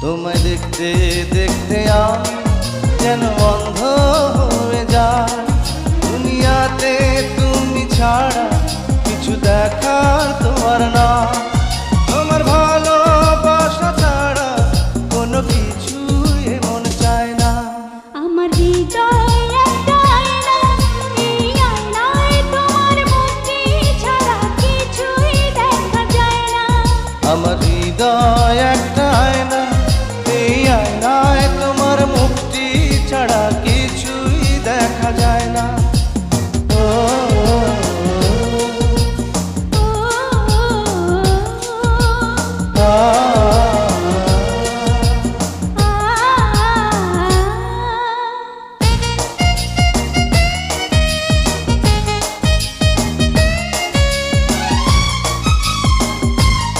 তোমায় দেখতে দেখতে আমি যেন অন্ধ হয়ে যাই। দুনিয়াতে তুমি ছাড়া কিছু দেখার তোমার না। তোমার ভালোবাসা ছাড়া কোনো কিছু এমন চায় না। আমার হৃদয় একটা আয়না, এই আয়নায় তোমার মুখটি ছাড়া কিছুই দেখা যায় না। আমার হৃদয় একটা আয়না,